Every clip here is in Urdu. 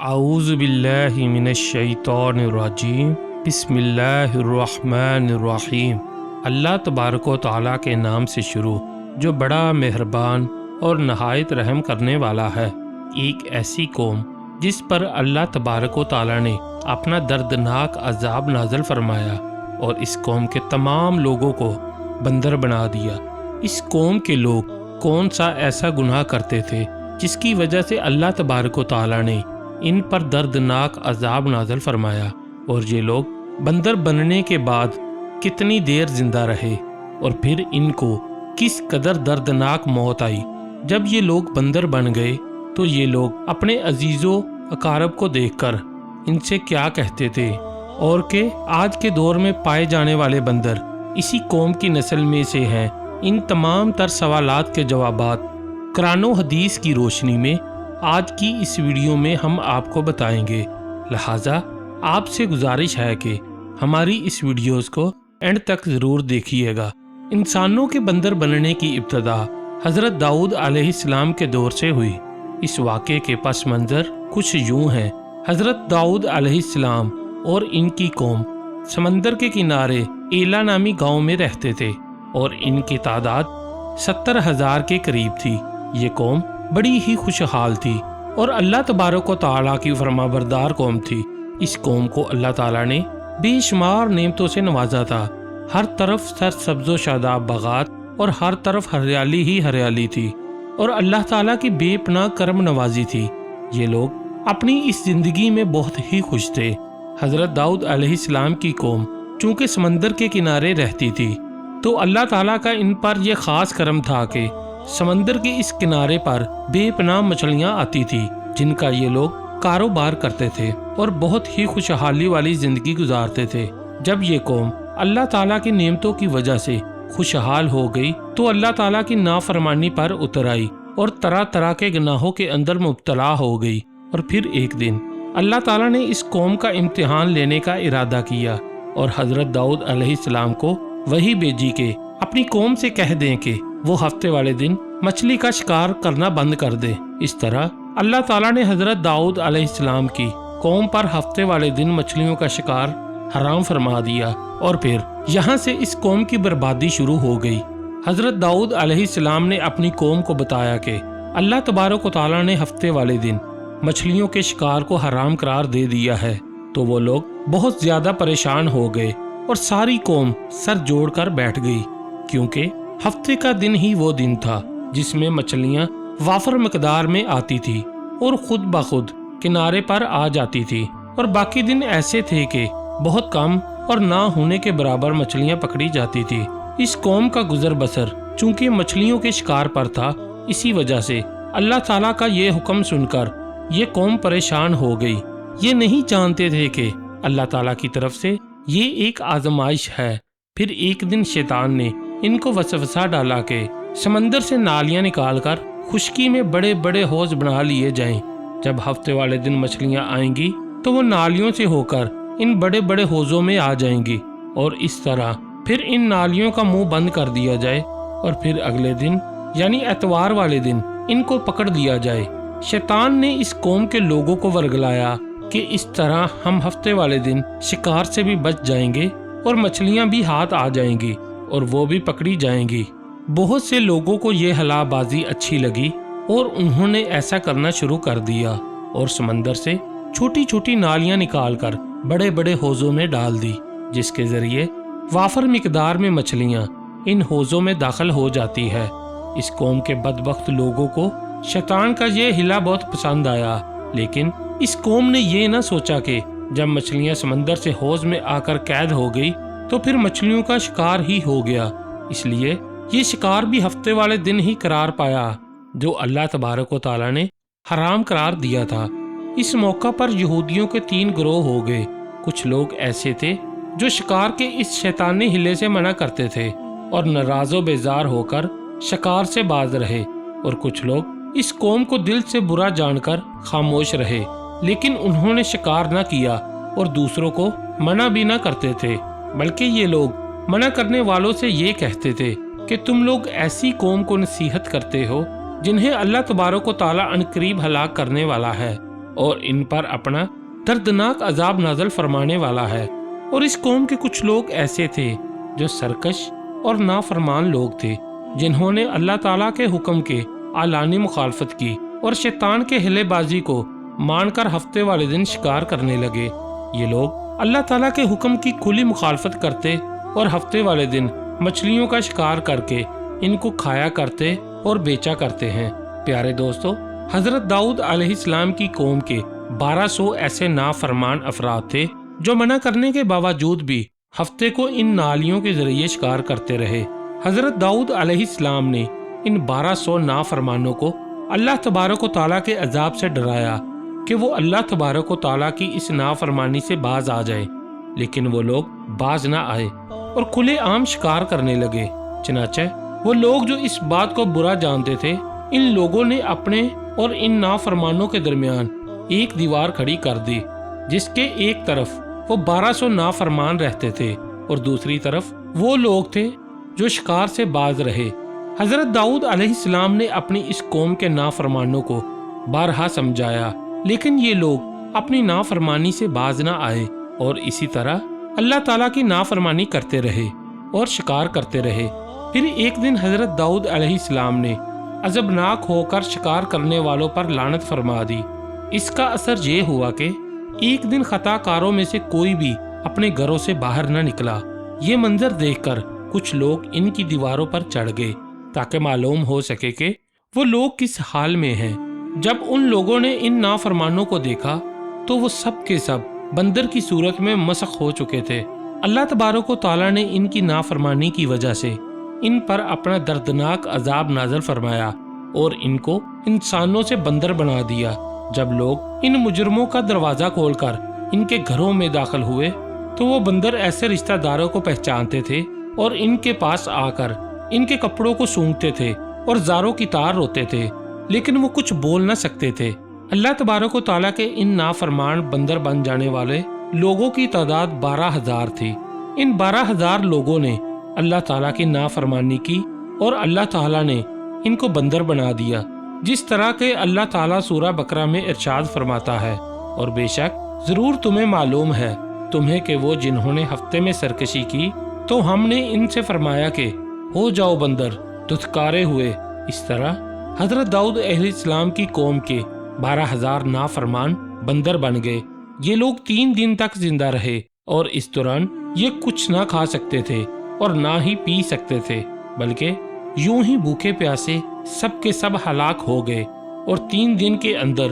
اعوذ باللہ من الشیطان الرجیم بسم اللہ الرحمن الرحیم۔ اللہ تبارک و تعالیٰ کے نام سے شروع جو بڑا مہربان اور نہایت رحم کرنے والا ہے۔ ایک ایسی قوم جس پر اللہ تبارک و تعالیٰ نے اپنا دردناک عذاب نازل فرمایا اور اس قوم کے تمام لوگوں کو بندر بنا دیا۔ اس قوم کے لوگ کون سا ایسا گناہ کرتے تھے جس کی وجہ سے اللہ تبارک و تعالیٰ نے ان پر دردناک عذاب نازل فرمایا، اور یہ لوگ بندر بننے کے بعد کتنی دیر زندہ رہے، اور پھر ان کو کس قدر دردناک موت آئی۔ جب یہ لوگ بندر بن گئے تو یہ لوگ اپنے عزیزوں اقارب کو دیکھ کر ان سے کیا کہتے تھے، اور کہ آج کے دور میں پائے جانے والے بندر اسی قوم کی نسل میں سے ہیں۔ ان تمام تر سوالات کے جوابات قرآن و حدیث کی روشنی میں آج کی اس ویڈیو میں ہم آپ کو بتائیں گے، لہٰذا آپ سے گزارش ہے کہ ہماری اس ویڈیوز کو اینڈ تک ضرور دیکھیے گا۔ انسانوں کے بندر بننے کی ابتدا حضرت داؤد علیہ السلام کے دور سے ہوئی۔ اس واقعے کے پس منظر کچھ یوں ہیں۔ حضرت داؤد علیہ السلام اور ان کی قوم سمندر کے کنارے ایلا نامی گاؤں میں رہتے تھے، اور ان کی تعداد 70,000 کے قریب تھی۔ یہ قوم بڑی ہی خوشحال تھی اور اللہ تبارک و تعالیٰ کی فرما بردار قوم تھی۔ اس قوم کو اللہ تعالیٰ نے بے شمار نعمتوں سے نوازا تھا۔ ہر طرف سرسبز و شاداب باغات اور ہر طرف ہریالی ہی ہریالی تھی، اور اللہ تعالیٰ کی بے پناہ کرم نوازی تھی۔ یہ لوگ اپنی اس زندگی میں بہت ہی خوش تھے۔ حضرت داؤد علیہ السلام کی قوم چونکہ سمندر کے کنارے رہتی تھی تو اللہ تعالیٰ کا ان پر یہ خاص کرم تھا کہ سمندر کے اس کنارے پر بے پناہ مچھلیاں آتی تھی، جن کا یہ لوگ کاروبار کرتے تھے اور بہت ہی خوشحالی والی زندگی گزارتے تھے۔ جب یہ قوم اللہ تعالیٰ کی نعمتوں کی وجہ سے خوشحال ہو گئی تو اللہ تعالیٰ کی نافرمانی پر اتر آئی اور طرح طرح کے گناہوں کے اندر مبتلا ہو گئی۔ اور پھر ایک دن اللہ تعالیٰ نے اس قوم کا امتحان لینے کا ارادہ کیا اور حضرت داؤد علیہ السلام کو وحی بھیجی کہ اپنی قوم سے کہہ دیں کہ وہ ہفتے والے دن مچھلی کا شکار کرنا بند کر دے۔ اس طرح اللہ تعالیٰ نے حضرت داؤد علیہ السلام کی قوم پر ہفتے والے دن مچھلیوں کا شکار حرام فرما دیا، اور پھر یہاں سے اس قوم کی بربادی شروع ہو گئی۔ حضرت داؤد علیہ السلام نے اپنی قوم کو بتایا کہ اللہ تبارک و تعالیٰ نے ہفتے والے دن مچھلیوں کے شکار کو حرام قرار دے دیا ہے، تو وہ لوگ بہت زیادہ پریشان ہو گئے اور ساری قوم سر جوڑ کر بیٹھ گئی، کیونکہ ہفتے کا دن ہی وہ دن تھا جس میں مچھلیاں وافر مقدار میں آتی تھی اور خود بخود کنارے پر آ جاتی تھی، اور باقی دن ایسے تھے کہ بہت کم اور نہ ہونے کے برابر مچھلیاں پکڑی جاتی تھی۔ اس قوم کا گزر بسر چونکہ مچھلیوں کے شکار پر تھا، اسی وجہ سے اللہ تعالیٰ کا یہ حکم سن کر یہ قوم پریشان ہو گئی۔ یہ نہیں جانتے تھے کہ اللہ تعالیٰ کی طرف سے یہ ایک آزمائش ہے۔ پھر ایک دن شیطان نے ان کو وسوسہ ڈالا کہ سمندر سے نالیاں نکال کر خشکی میں بڑے بڑے حوض بنا لیے جائیں۔ جب ہفتے والے دن مچھلیاں آئیں گی تو وہ نالیوں سے ہو کر ان بڑے بڑے حوضوں میں آ جائیں گی، اور اس طرح پھر ان نالیوں کا منہ بند کر دیا جائے، اور پھر اگلے دن یعنی اتوار والے دن ان کو پکڑ لیا جائے۔ شیطان نے اس قوم کے لوگوں کو ورگلایا کہ اس طرح ہم ہفتے والے دن شکار سے بھی بچ جائیں گے اور مچھلیاں بھی ہاتھ آ جائیں گی اور وہ بھی پکڑی جائیں گی۔ بہت سے لوگوں کو یہ ہلا بازی اچھی لگی اور انہوں نے ایسا کرنا شروع کر دیا، اور سمندر سے چھوٹی چھوٹی نالیاں نکال کر بڑے بڑے حوضوں میں ڈال دی، جس کے ذریعے وافر مقدار میں مچھلیاں ان حوضوں میں داخل ہو جاتی ہے۔ اس قوم کے بدبخت لوگوں کو شیطان کا یہ ہلا بہت پسند آیا، لیکن اس قوم نے یہ نہ سوچا کہ جب مچھلیاں سمندر سے حوض میں آ کر قید ہو گئی تو پھر مچھلیوں کا شکار ہی ہو گیا۔ اس لیے یہ شکار بھی ہفتے والے دن ہی قرار پایا جو اللہ تبارک و تعالیٰ نے حرام قرار دیا تھا۔ اس موقع پر یہودیوں کے 3 گروہ ہو گئے۔ کچھ لوگ ایسے تھے جو شکار کے اس شیطانی ہلے سے منع کرتے تھے اور ناراض و بیزار ہو کر شکار سے باز رہے، اور کچھ لوگ اس قوم کو دل سے برا جان کر خاموش رہے، لیکن انہوں نے شکار نہ کیا اور دوسروں کو منع بھی نہ کرتے تھے، بلکہ یہ لوگ منع کرنے والوں سے یہ کہتے تھے کہ تم لوگ ایسی قوم کو نصیحت کرتے ہو جنہیں اللہ تبارک و تعالیٰ عنقریب ہلاک کرنے والا ہے۔ اور ان پر اپنا دردناک عذاب نازل فرمانے والا ہے۔ اور اس قوم کے کچھ لوگ ایسے تھے جو سرکش اور نافرمان لوگ تھے، جنہوں نے اللہ تعالیٰ کے حکم کے اعلانی مخالفت کی اور شیطان کے ہلے بازی کو مان کر ہفتے والے دن شکار کرنے لگے۔ یہ لوگ اللہ تعالیٰ کے حکم کی کھلی مخالفت کرتے اور ہفتے والے دن مچھلیوں کا شکار کر کے ان کو کھایا کرتے اور بیچا کرتے ہیں۔ پیارے دوستو، حضرت داؤد علیہ السلام کی قوم کے 1200 ایسے نافرمان افراد تھے جو منع کرنے کے باوجود بھی ہفتے کو ان نالیوں کے ذریعے شکار کرتے رہے۔ حضرت داؤد علیہ السلام نے ان 1200 نافرمانوں کو اللہ تبارک و تعالیٰ کے عذاب سے ڈرایا کہ وہ اللہ تبارک و تعالیٰ کی اس نافرمانی سے باز آ جائے، لیکن وہ لوگ باز نہ آئے اور کھلے عام شکار کرنے لگے۔ چنانچہ وہ لوگ جو اس بات کو برا جانتے تھے، ان لوگوں نے اپنے اور ان نافرمانوں کے درمیان ایک دیوار کھڑی کر دی، جس کے ایک طرف وہ 1200 نافرمان رہتے تھے اور دوسری طرف وہ لوگ تھے جو شکار سے باز رہے۔ حضرت داؤد علیہ السلام نے اپنی اس قوم کے نافرمانوں کو بارہا سمجھایا، لیکن یہ لوگ اپنی نافرمانی سے باز نہ آئے اور اسی طرح اللہ تعالیٰ کی نافرمانی کرتے رہے اور شکار کرتے رہے۔ پھر ایک دن حضرت داؤد علیہ السلام نے عذابناک ہو کر شکار کرنے والوں پر لعنت فرما دی۔ اس کا اثر یہ ہوا کہ ایک دن خطا کاروں میں سے کوئی بھی اپنے گھروں سے باہر نہ نکلا۔ یہ منظر دیکھ کر کچھ لوگ ان کی دیواروں پر چڑھ گئے تاکہ معلوم ہو سکے کہ وہ لوگ کس حال میں ہیں۔ جب ان لوگوں نے ان نافرمانوں کو دیکھا تو وہ سب کے سب بندر کی صورت میں مسخ ہو چکے تھے۔ اللہ تبارک و تعالیٰ نے ان کی نافرمانی کی وجہ سے ان پر اپنا دردناک عذاب نازل فرمایا اور ان کو انسانوں سے بندر بنا دیا۔ جب لوگ ان مجرموں کا دروازہ کھول کر ان کے گھروں میں داخل ہوئے تو وہ بندر ایسے رشتہ داروں کو پہچانتے تھے اور ان کے پاس آ کر ان کے کپڑوں کو سونگتے تھے اور زاروں کی طرح روتے تھے، لیکن وہ کچھ بول نہ سکتے تھے۔ اللہ تبارک و تعالیٰ کے ان نافرمان بندر بن جانے والے لوگوں کی تعداد 12,000 تھی۔ ان 12,000 لوگوں نے اللہ تعالیٰ کی نافرمانی کی اور اللہ تعالیٰ نے ان کو بندر بنا دیا، جس طرح کہ اللہ تعالیٰ سورہ بقرہ میں ارشاد فرماتا ہے، اور بے شک ضرور تمہیں معلوم ہے تمہیں کہ وہ جنہوں نے ہفتے میں سرکشی کی تو ہم نے ان سے فرمایا کہ ہو جاؤ بندر، دھتکارے ہوئے۔ اس طرح حضرت داؤد علیہ السلام کی قوم کے 12,000 نافرمان بندر بن گئے۔ یہ لوگ 3 دن تک زندہ رہے اور اس دوران یہ کچھ نہ کھا سکتے تھے اور نہ ہی پی سکتے تھے، بلکہ یوں ہی بھوکے پیاسے سب کے سب ہلاک ہو گئے اور 3 دن کے اندر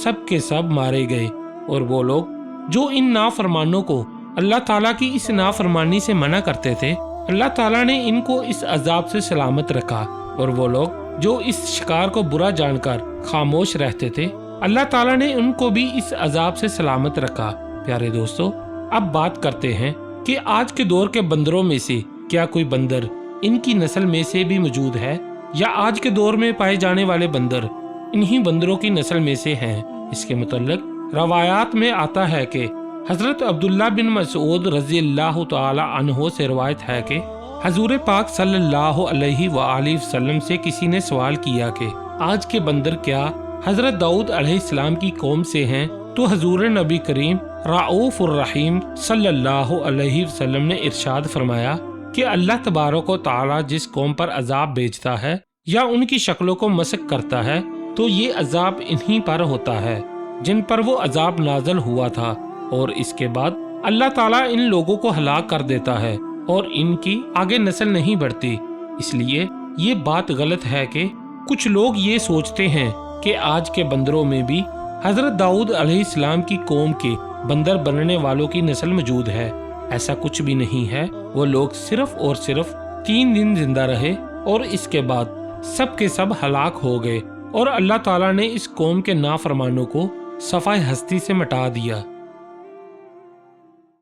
سب کے سب مارے گئے۔ اور وہ لوگ جو ان نافرمانوں کو اللہ تعالیٰ کی اس نافرمانی سے منع کرتے تھے، اللہ تعالیٰ نے ان کو اس عذاب سے سلامت رکھا، اور وہ لوگ جو اس شکار کو برا جان کر خاموش رہتے تھے، اللہ تعالیٰ نے ان کو بھی اس عذاب سے سلامت رکھا۔ پیارے دوستو، اب بات کرتے ہیں کہ آج کے دور کے بندروں میں سے کیا کوئی بندر ان کی نسل میں سے بھی موجود ہے، یا آج کے دور میں پائے جانے والے بندر انہی بندروں کی نسل میں سے ہیں؟ اس کے متعلق روایات میں آتا ہے کہ حضرت عبداللہ بن مسعود رضی اللہ تعالی عنہ سے روایت ہے کہ حضور پاک صلی اللہ علیہ وآلہ وسلم سے کسی نے سوال کیا کہ آج کے بندر کیا حضرت داؤد علیہ السلام کی قوم سے ہیں؟ تو حضور نبی کریم رؤوف الرحیم صلی اللہ علیہ وسلم نے ارشاد فرمایا کہ اللہ تبارک و تعالی جس قوم پر عذاب بھیجتا ہے یا ان کی شکلوں کو مسخ کرتا ہے تو یہ عذاب انہی پر ہوتا ہے جن پر وہ عذاب نازل ہوا تھا، اور اس کے بعد اللہ تعالیٰ ان لوگوں کو ہلاک کر دیتا ہے اور ان کی آگے نسل نہیں بڑھتی۔ اس لیے یہ بات غلط ہے کہ کچھ لوگ یہ سوچتے ہیں کہ آج کے بندروں میں بھی حضرت داؤد علیہ السلام کی قوم کے بندر بننے والوں کی نسل موجود ہے۔ ایسا کچھ بھی نہیں ہے۔ وہ لوگ صرف اور صرف 3 دن زندہ رہے اور اس کے بعد سب کے سب ہلاک ہو گئے، اور اللہ تعالیٰ نے اس قوم کے نافرمانوں کو صفحہ ہستی سے مٹا دیا۔